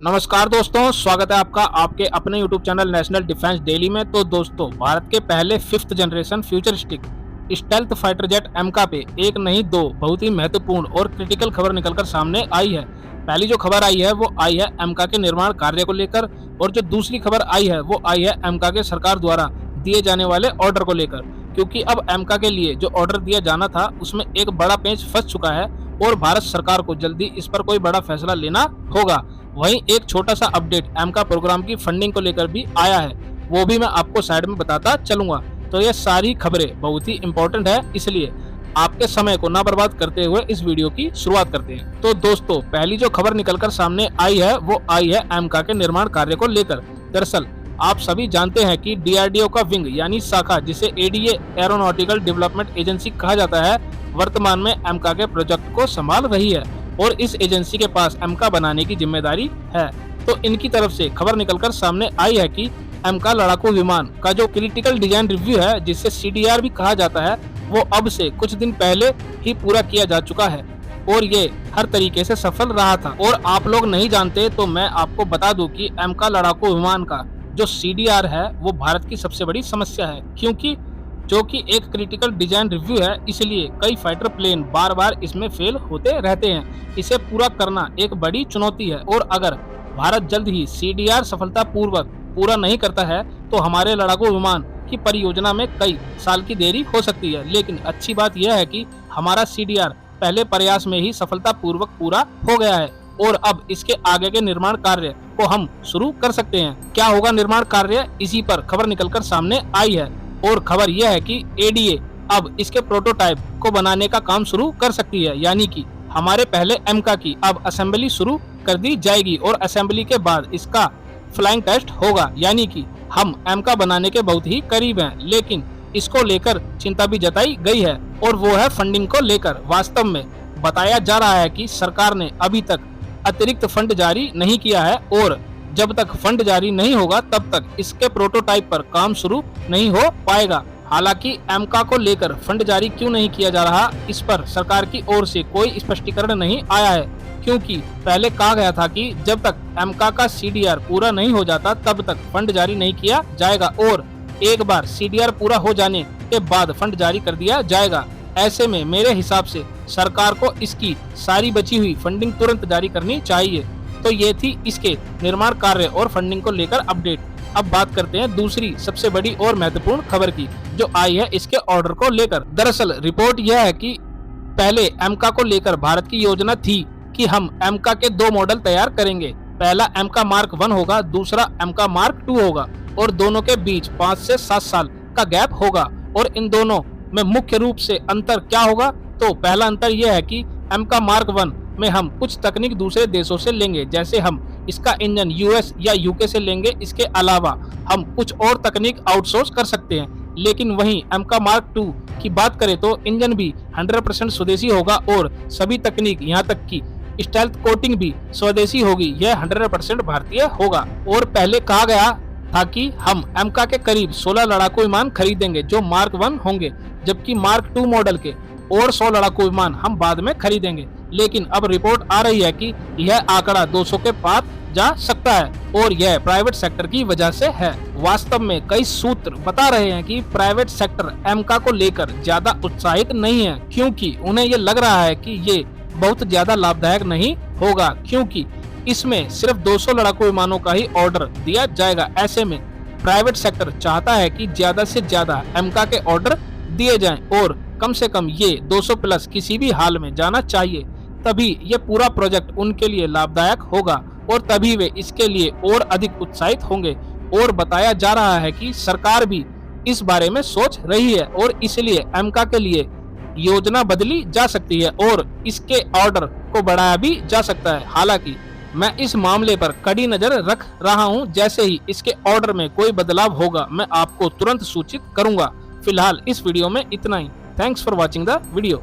नमस्कार दोस्तों, स्वागत है आपका आपके अपने YouTube channel National Defence Daily में। तो दोस्तों, भारत के पहले 5th generation futuristic stealth fighter jet AMCA पे एक नहीं दो बहुत ही महत्वपूर्ण और क्रिटिकल खबर निकलकर सामने आई है। पहली जो खबर आई है वो आई है एमका के निर्माण कार्य को लेकर, और जो दूसरी खबर आई है वो आई है एमका के सरकार द्वारा दिए जाने वाले ऑर्डर को लेकर। क्योंकि अब एमका के लिए जो ऑर्डर दिया जाना था उसमें एक बड़ा पेंच फंस चुका है और भारत सरकार को जल्दी इस पर कोई बड़ा फैसला लेना होगा। वहीं एक छोटा सा अपडेट एमका प्रोग्राम की फंडिंग को लेकर भी आया है, वो भी मैं आपको साइड में बताता चलूंगा। तो ये सारी खबरें बहुत ही इंपॉर्टेंट है, इसलिए आपके समय को ना बर्बाद करते हुए इस वीडियो की शुरुआत करते हैं। तो दोस्तों, पहली जो खबर निकलकर सामने आई है वो आई है एमका के निर्माण कार्य को लेकर। दरअसल आप सभी जानते हैं कि डीआरडीओ का विंग यानी शाखा, जिसे एडीए एरोनॉटिकल डेवलपमेंट एजेंसी कहा जाता है, वर्तमान में एमका के प्रोजेक्ट को संभाल रही है और इस एजेंसी के पास एमका बनाने की जिम्मेदारी है। तो इनकी तरफ से खबर निकलकर सामने आई है कि एमका लड़ाकू विमान का जो क्रिटिकल डिजाइन रिव्यू है, जिसे सीडीआर भी कहा जाता है, वो अब से कुछ दिन पहले ही पूरा किया जा चुका है और ये हर तरीके से सफल रहा था। और आप लोग नहीं जानते तो मैं आपको बता दूं कि एमका लड़ाकू विमान का जो सीडीआर है वो भारत की सबसे बड़ी समस्या है, क्योंकि जो कि एक क्रिटिकल डिजाइन रिव्यू है, इसलिए कई फाइटर प्लेन बार बार इसमें फेल होते रहते हैं। इसे पूरा करना एक बड़ी चुनौती है और अगर भारत जल्द ही सीडीआर सफलतापूर्वक पूरा नहीं करता है तो हमारे लड़ाकू विमान की परियोजना में कई साल की देरी हो सकती है। लेकिन अच्छी बात यह है कि हमारा सीडीआर पहले प्रयास में ही सफलतापूर्वक पूरा हो गया है और अब इसके आगे के निर्माण कार्य को हम शुरू कर सकते हैं। क्या होगा निर्माण कार्य, इसी पर खबर निकलकर सामने आई है और खबर यह है कि एडीए अब इसके प्रोटोटाइप को बनाने का काम शुरू कर सकती है, यानी कि हमारे पहले एमका की अब असेंबली शुरू कर दी जाएगी और असेंबली के बाद इसका फ्लाइंग टेस्ट होगा, यानी कि हम एमका बनाने के बहुत ही करीब हैं। लेकिन इसको लेकर चिंता भी जताई गई है और वो है फंडिंग को लेकर। वास्तव में बताया जा रहा है कि सरकार ने अभी तक अतिरिक्त फंड जारी नहीं किया है और जब तक फंड जारी नहीं होगा तब तक इसके प्रोटोटाइप पर काम शुरू नहीं हो पाएगा। हालांकि एमका को लेकर फंड जारी क्यों नहीं किया जा रहा, इस पर सरकार की ओर से कोई स्पष्टीकरण नहीं आया है, क्योंकि पहले कहा गया था कि जब तक एमका का सीडीआर पूरा नहीं हो जाता तब तक फंड जारी नहीं किया जाएगा और एक बार सीडीआर पूरा हो जाने के बाद फंड जारी कर दिया जाएगा। ऐसे में मेरे हिसाब से सरकार को इसकी सारी बची हुई फंडिंग तुरंत जारी करनी चाहिए। तो ये थी इसके निर्माण कार्य और फंडिंग को लेकर अपडेट। अब बात करते हैं दूसरी सबसे बड़ी और महत्वपूर्ण खबर की, जो आई है इसके ऑर्डर को लेकर। दरअसल रिपोर्ट यह है कि पहले एमका को लेकर भारत की योजना थी कि हम एमका के 2 मॉडल तैयार करेंगे। पहला एमका मार्क 1 होगा, दूसरा एमका मार्क 2 होगा और दोनों के बीच 5 से 7 साल का गैप होगा। और इन दोनों में मुख्य रूप से अंतर क्या होगा, तो पहला अंतर यह है कि एमका मार्क 1 में हम कुछ तकनीक दूसरे देशों से लेंगे, जैसे हम इसका इंजन यूएस या यूके से लेंगे। इसके अलावा हम कुछ और तकनीक आउटसोर्स कर सकते हैं। लेकिन वहीं एमका मार्क 2 की बात करें तो इंजन भी 100% स्वदेशी होगा और सभी तकनीक यहाँ तक कि स्टेल्थ कोटिंग भी स्वदेशी होगी, यह 100% भारतीय होगा। और पहले कहा गया था कि हम एमका के करीब 16 लड़ाकू विमान खरीदेंगे जो मार्क 1 होंगे, जबकि मार्क 2 मॉडल के और 100 लड़ाकू विमान हम बाद में खरीदेंगे। लेकिन अब रिपोर्ट आ रही है कि यह आंकड़ा 200 के पार जा सकता है और यह प्राइवेट सेक्टर की वजह से है। वास्तव में कई सूत्र बता रहे हैं कि प्राइवेट सेक्टर एमका को लेकर ज्यादा उत्साहित नहीं है, क्योंकि उन्हें ये लग रहा है कि ये बहुत ज्यादा लाभदायक नहीं होगा, क्योंकि इसमें सिर्फ 200 लड़ाकू विमानों का ही ऑर्डर दिया जाएगा। ऐसे में प्राइवेट सेक्टर चाहता है कि ज्यादा से ज्यादा एमका के ऑर्डर दिए जाएं और कम से कम ये 200 प्लस किसी भी हाल में जाना चाहिए, तभी ये पूरा प्रोजेक्ट उनके लिए लाभदायक होगा और तभी वे इसके लिए और अधिक उत्साहित होंगे। और बताया जा रहा है कि सरकार भी इस बारे में सोच रही है और इसलिए एमका के लिए योजना बदली जा सकती है और इसके ऑर्डर को बढ़ाया भी जा सकता है। हालांकि मैं इस मामले पर कड़ी नजर रख रहा हूं, जैसे ही इसके ऑर्डर में कोई बदलाव होगा मैं आपको तुरंत सूचित करूंगा। फिलहाल इस वीडियो में इतना ही। Thanks for watching the video.